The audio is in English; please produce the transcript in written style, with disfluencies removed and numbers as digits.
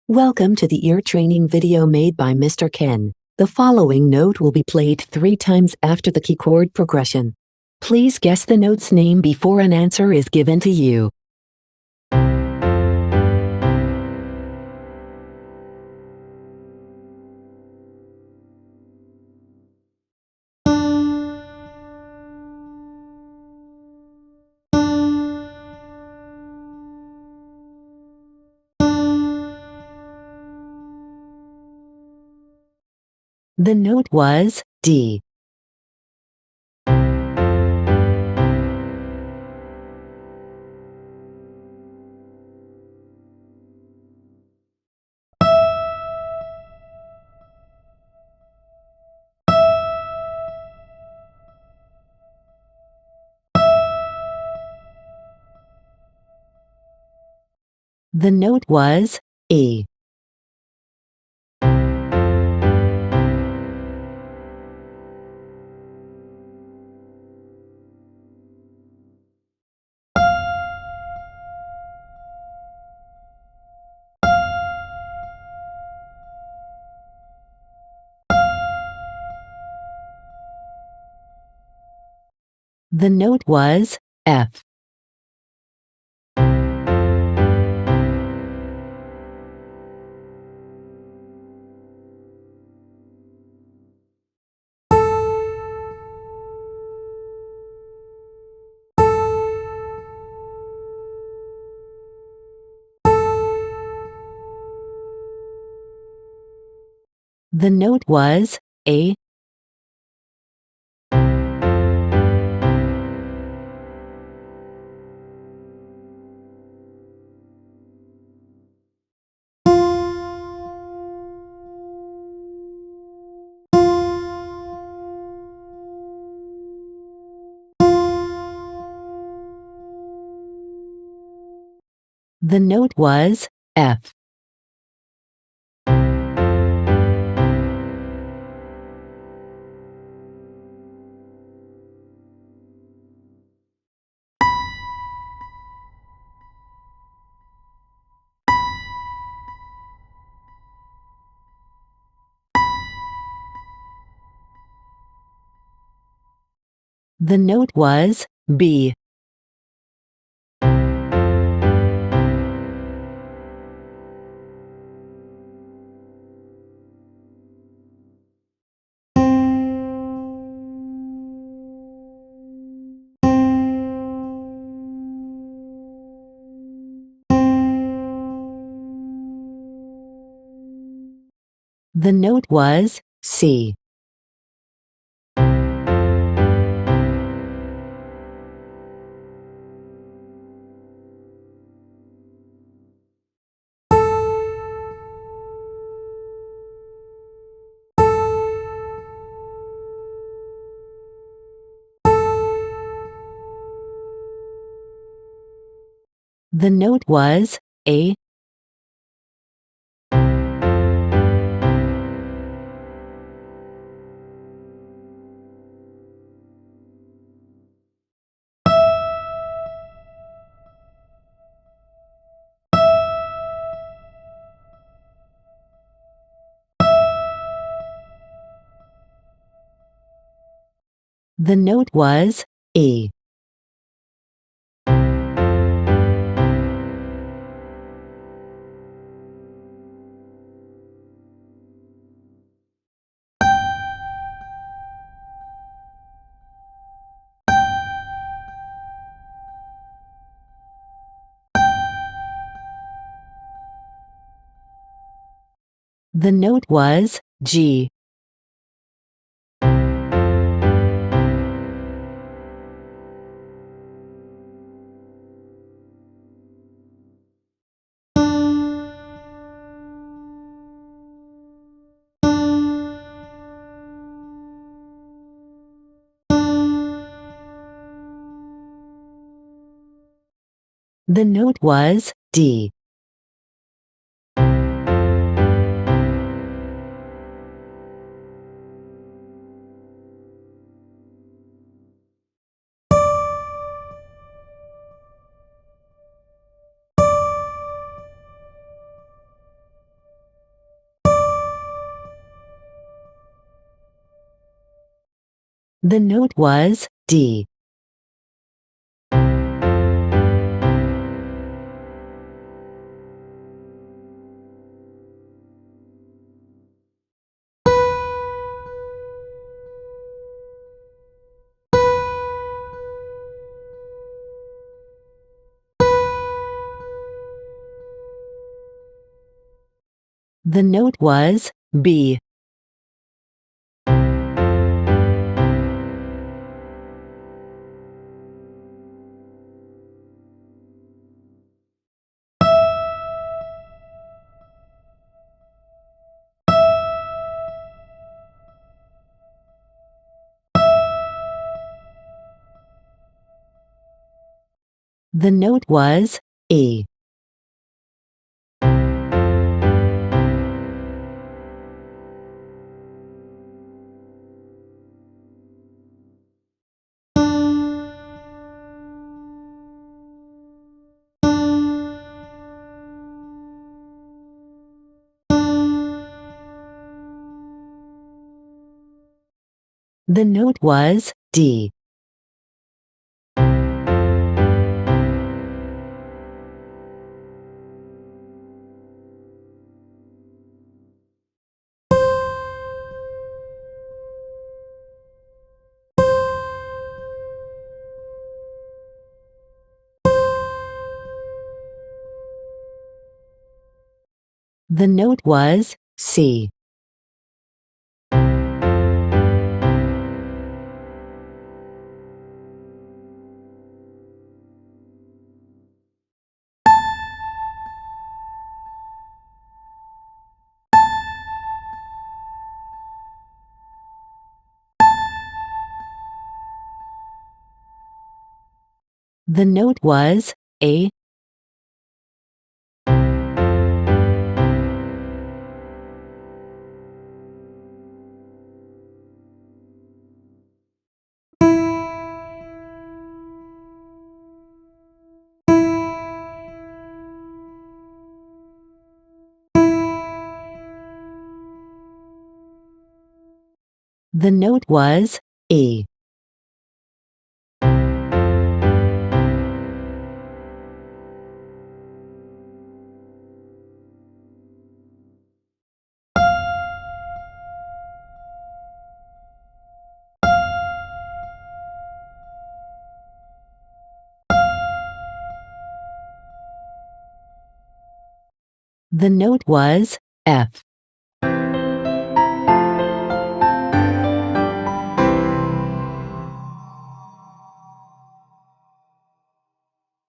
Welcome to the ear training video made by Mr. Ken. The following note will be played 3 times after the key chord progression. Please guess the note's name before an answer is given to you. The note was D. The note was E. The note was F. The note was A. The note was F. The note was B. The note was C. The note was A. The note was E. The note was G. The note was D. The note was D. The note was B. The note was E. The note was D. The note was C. The note was A. The note was E. The note was F.